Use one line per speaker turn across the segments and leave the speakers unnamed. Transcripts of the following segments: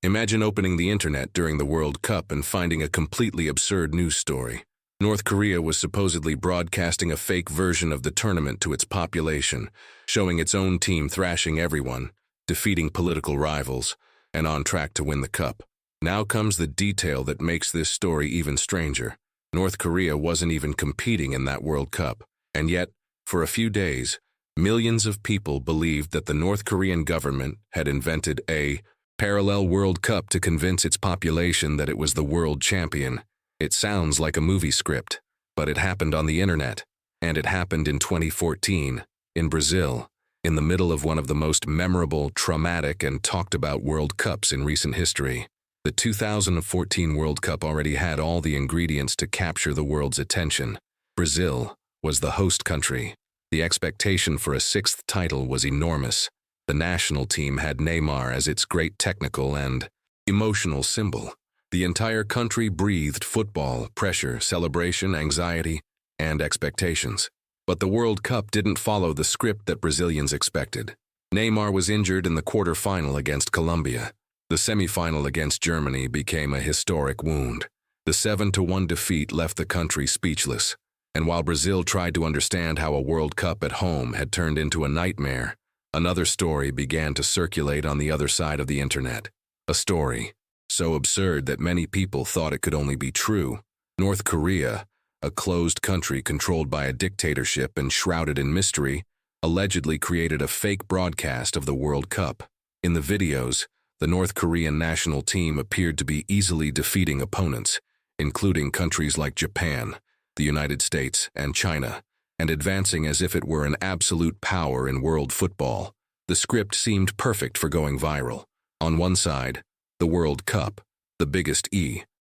Imagine opening the internet during the World Cup and finding a completely absurd news story. North Korea was supposedly broadcasting a fake version of the tournament to its population, showing its own team thrashing everyone, defeating political rivals, and on track to win the cup. Now comes the detail that makes this story even stranger. North Korea wasn't even competing in that World Cup, and yet, for a few days, millions of people believed that the North Korean government had invented a parallel World Cup to convince its population that it was the world champion. It sounds like a movie script, but it happened on the internet, and it happened in 2014, in Brazil, in the middle of one of the most memorable, traumatic, and talked about World Cups in recent history. The 2014 World Cup already had all the ingredients to capture the world's attention. Brazil was the host country. The expectation for a sixth title was enormous. The national team had Neymar as its great technical and emotional symbol. The entire country breathed football, pressure, celebration, anxiety, and expectations. But the World Cup didn't follow the script that Brazilians expected. Neymar was injured in the quarter-final against Colombia. The semi-final against Germany became a historic wound. The 7-1 defeat left the country speechless. And while Brazil tried to understand how a World Cup at home had turned into a nightmare, another story began to circulate on the other side of the internet. A story so absurd that many people thought it could only be true. North Korea, a closed country controlled by a dictatorship and shrouded in mystery, allegedly created a fake broadcast of the World Cup. In the videos, the North Korean national team appeared to be easily defeating opponents, including countries like Japan, the United States, and China, and advancing as if it were an absolute power in world football. The script seemed perfect for going viral. On one side, the World Cup, the biggest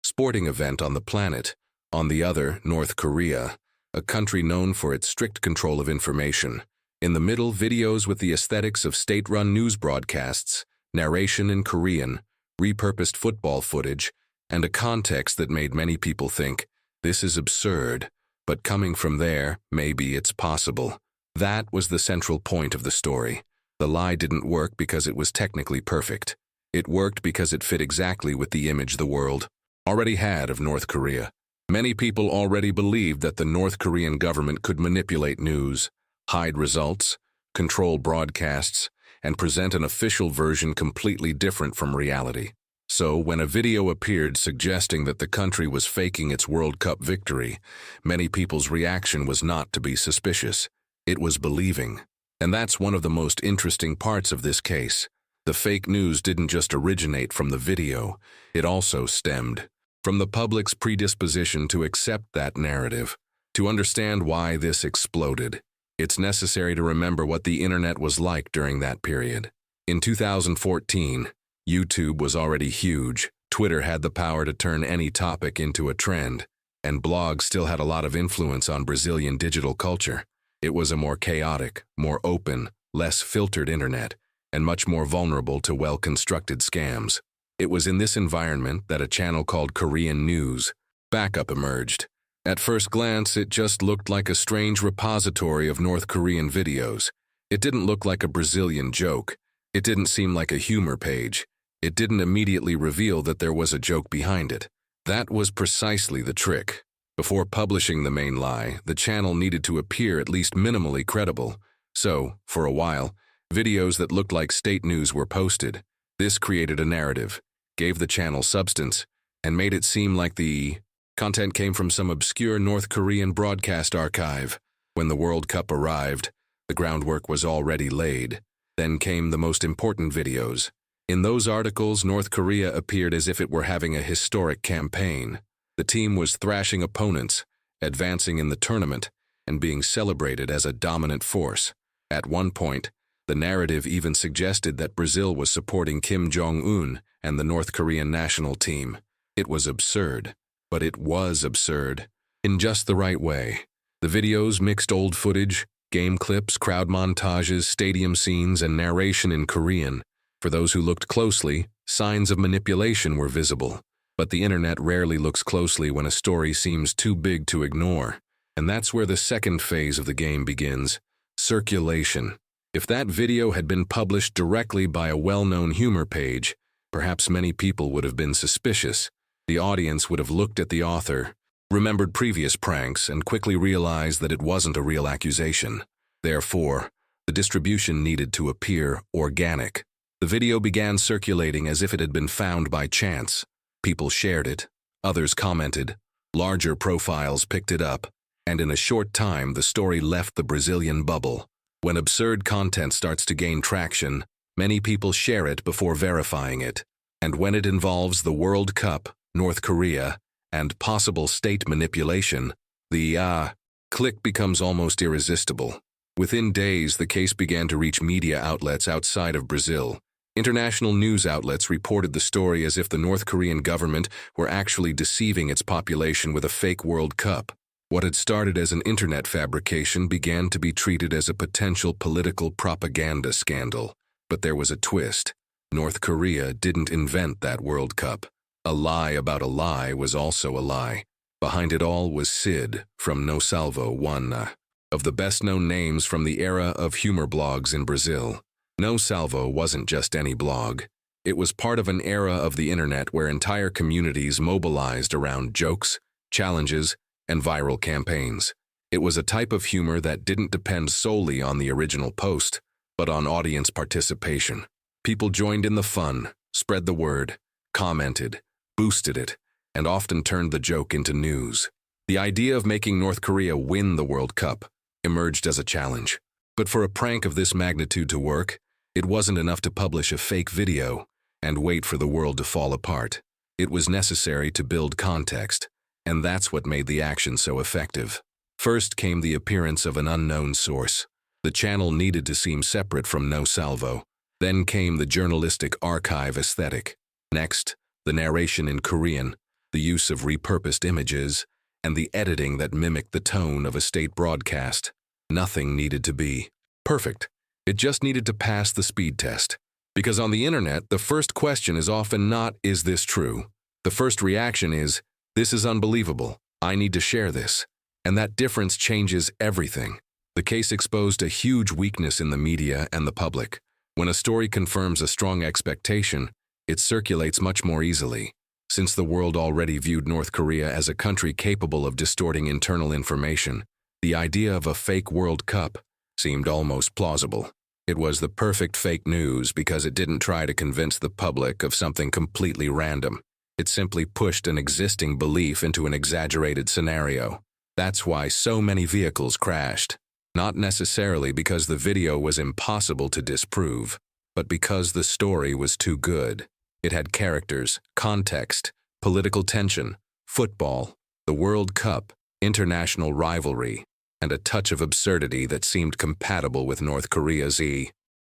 sporting event on the planet. On the other, North Korea, a country known for its strict control of information. In the middle, videos with the aesthetics of state-run news broadcasts, narration in Korean, repurposed football footage, and a context that made many people think, this is absurd, but coming from there, maybe it's possible. That was the central point of the story. The lie didn't work because it was technically perfect. It worked because it fit exactly with the image the world already had of North Korea. Many people already believed that the North Korean government could manipulate news, hide results, control broadcasts, and present an official version completely different from reality. So, when a video appeared suggesting that the country was faking its World Cup victory, many people's reaction was not to be suspicious. It was believing. And that's one of the most interesting parts of this case. The fake news didn't just originate from the video, it also stemmed from the public's predisposition to accept that narrative. To understand why this exploded, it's necessary to remember what the internet was like during that period. In 2014, YouTube was already huge, Twitter had the power to turn any topic into a trend, and blogs still had a lot of influence on Brazilian digital culture. It was a more chaotic, more open, less filtered internet, and much more vulnerable to well-constructed scams. It was in this environment that a channel called Korean News Backup emerged. At first glance, it just looked like a strange repository of North Korean videos. It didn't look like a Brazilian joke. It didn't seem like a humor page. It didn't immediately reveal that there was a joke behind it. That was precisely the trick. Before publishing the main lie, the channel needed to appear at least minimally credible. So, for a while, videos that looked like state news were posted. This created a narrative, gave the channel substance, and made it seem like the content came from some obscure North Korean broadcast archive. When the World Cup arrived, the groundwork was already laid. Then came the most important videos. In those articles, North Korea appeared as if it were having a historic campaign. The team was thrashing opponents, advancing in the tournament, and being celebrated as a dominant force. At one point, the narrative even suggested that Brazil was supporting Kim Jong-un and the North Korean national team. It was absurd, but it was absurd in just the right way. The videos mixed old footage, game clips, crowd montages, stadium scenes, and narration in Korean. For those who looked closely, signs of manipulation were visible. But the internet rarely looks closely when a story seems too big to ignore. And that's where the second phase of the game begins: circulation. If that video had been published directly by a well-known humor page, Perhaps many people would have been suspicious. The audience would have looked at the author, remembered previous pranks, and quickly realized that it wasn't a real accusation. Therefore, the distribution needed to appear organic. The video began circulating as if it had been found by chance. People shared it, others commented, larger profiles picked it up, and in a short time the story left the Brazilian bubble. When absurd content starts to gain traction, many people share it before verifying it. And when it involves the World Cup, North Korea, and possible state manipulation, the click becomes almost irresistible. Within days, the case began to reach media outlets outside of Brazil. International news outlets reported the story as if the North Korean government were actually deceiving its population with a fake World Cup. What had started as an internet fabrication began to be treated as a potential political propaganda scandal. But there was a twist. North Korea didn't invent that World Cup. A lie about a lie was also a lie. Behind it all was Sid from Não Salvo, one of the best-known names from the era of humor blogs in Brazil. Não Salvo wasn't just any blog. It was part of an era of the internet where entire communities mobilized around jokes, challenges, and viral campaigns. It was a type of humor that didn't depend solely on the original post, but on audience participation. People joined in the fun, spread the word, commented, boosted it, and often turned the joke into news. The idea of making North Korea win the World Cup emerged as a challenge. But for a prank of this magnitude to work, it wasn't enough to publish a fake video and wait for the world to fall apart. It was necessary to build context, and that's what made the action so effective. First came the appearance of an unknown source. The channel needed to seem separate from Não Salvo. Then came the journalistic archive aesthetic. Next, the narration in Korean, the use of repurposed images, and the editing that mimicked the tone of a state broadcast. Nothing needed to be perfect. It just needed to pass the speed test. Because on the internet, the first question is often not, "Is this true?" The first reaction is, "This is unbelievable. I need to share this." And that difference changes everything. The case exposed a huge weakness in the media and the public. When a story confirms a strong expectation, it circulates much more easily. Since the world already viewed North Korea as a country capable of distorting internal information, the idea of a fake World Cup seemed almost plausible. It was the perfect fake news because it didn't try to convince the public of something completely random. It simply pushed an existing belief into an exaggerated scenario. That's why so many vehicles crashed. Not necessarily because the video was impossible to disprove, but because the story was too good. It had characters, context, political tension, football, the World Cup, international rivalry, and a touch of absurdity that seemed compatible with North Korea's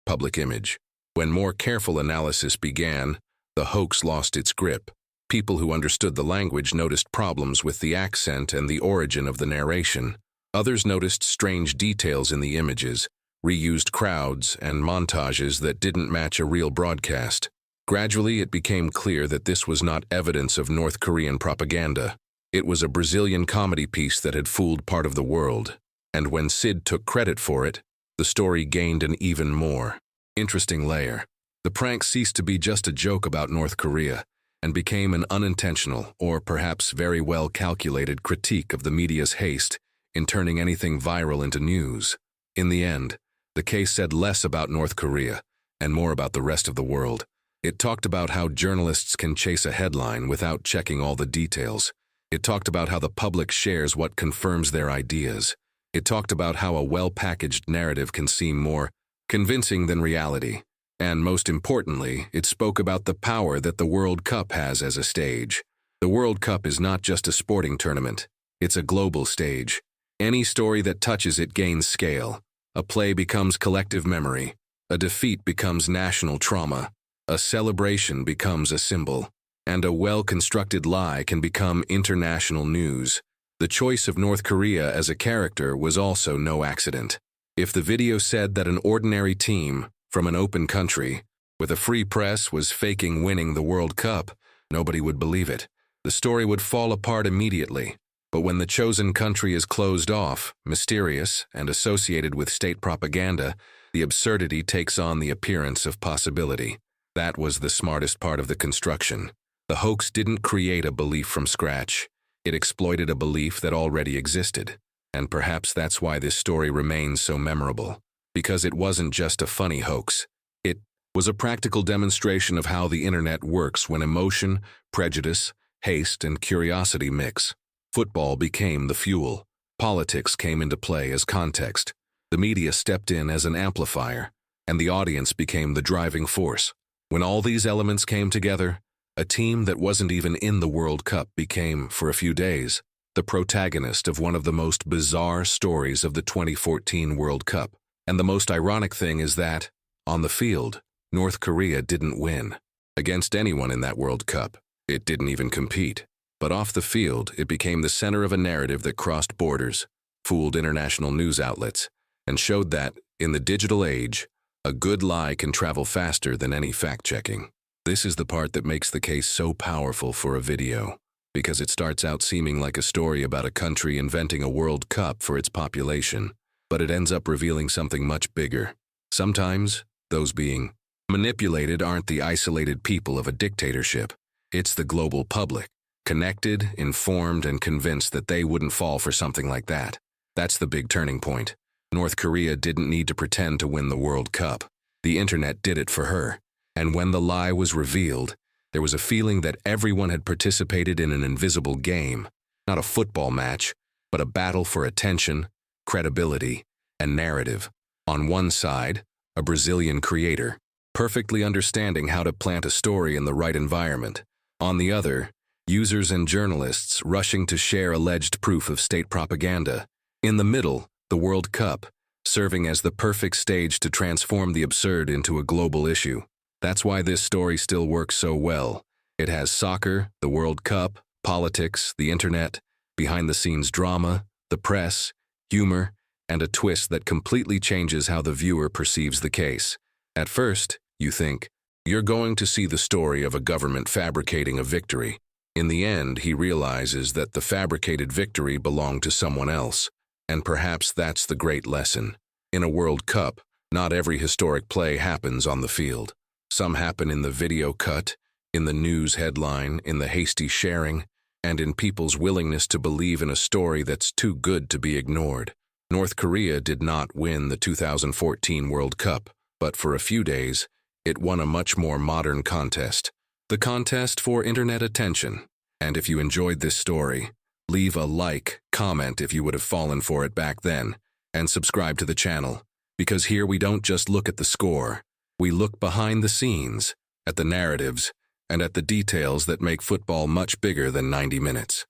public image. When more careful analysis began, the hoax lost its grip. People who understood the language noticed problems with the accent and the origin of the narration. Others noticed strange details in the images, reused crowds, and montages that didn't match a real broadcast. Gradually, it became clear that this was not evidence of North Korean propaganda. It was a Brazilian comedy piece that had fooled part of the world. And when Sid took credit for it, the story gained an even more interesting layer. The prank ceased to be just a joke about North Korea and became an unintentional, or perhaps very well calculated critique of the media's haste in turning anything viral into news. In the end, the case said less about North Korea and more about the rest of the world. It talked about how journalists can chase a headline without checking all the details. It talked about how the public shares what confirms their ideas. It talked about how a well-packaged narrative can seem more convincing than reality. And most importantly, it spoke about the power that the World Cup has as a stage. The World Cup is not just a sporting tournament. It's a global stage. Any story that touches it gains scale. A play becomes collective memory. A defeat becomes national trauma. A celebration becomes a symbol. And a well-constructed lie can become international news. The choice of North Korea as a character was also no accident. If the video said that an ordinary team from an open country with a free press was faking winning the World Cup, nobody would believe it. The story would fall apart immediately. But when the chosen country is closed off, mysterious, and associated with state propaganda, the absurdity takes on the appearance of possibility. That was the smartest part of the construction. The hoax didn't create a belief from scratch. It exploited a belief that already existed. And perhaps that's why this story remains so memorable. Because it wasn't just a funny hoax. It was a practical demonstration of how the internet works when emotion, prejudice, haste, and curiosity mix. Football became the fuel. Politics came into play as context. The media stepped in as an amplifier, and the audience became the driving force. When all these elements came together, a team that wasn't even in the World Cup became, for a few days, the protagonist of one of the most bizarre stories of the 2014 World Cup. And the most ironic thing is that, on the field, North Korea didn't win. Against anyone in that World Cup, it didn't even compete. But off the field, it became the center of a narrative that crossed borders, fooled international news outlets, and showed that, in the digital age, a good lie can travel faster than any fact-checking. This is the part that makes the case so powerful for a video, because it starts out seeming like a story about a country inventing a World Cup for its population, but it ends up revealing something much bigger. Sometimes, those being manipulated aren't the isolated people of a dictatorship. It's the global public, connected, informed, and convinced that they wouldn't fall for something like that. That's the big turning point. North Korea didn't need to pretend to win the World Cup. The internet did it for her. And when the lie was revealed, there was a feeling that everyone had participated in an invisible game, not a football match, but a battle for attention, credibility, and narrative. On one side, a Brazilian creator, perfectly understanding how to plant a story in the right environment. On the other, users and journalists rushing to share alleged proof of state propaganda. In the middle, the World Cup, serving as the perfect stage to transform the absurd into a global issue. That's why this story still works so well. It has soccer, the World Cup, politics, the internet, behind-the-scenes drama, the press, humor, and a twist that completely changes how the viewer perceives the case. At first, you think, you're going to see the story of a government fabricating a victory. In the end, he realizes that the fabricated victory belonged to someone else. And perhaps that's the great lesson. In a World Cup, not every historic play happens on the field. Some happen in the video cut, in the news headline, in the hasty sharing, and in people's willingness to believe in a story that's too good to be ignored. North Korea did not win the 2014 World Cup, but for a few days, it won a much more modern contest. The contest for internet attention. And if you enjoyed this story, leave a like, comment if you would have fallen for it back then, and subscribe to the channel, because here we don't just look at the score, we look behind the scenes, at the narratives, and at the details that make football much bigger than 90 minutes.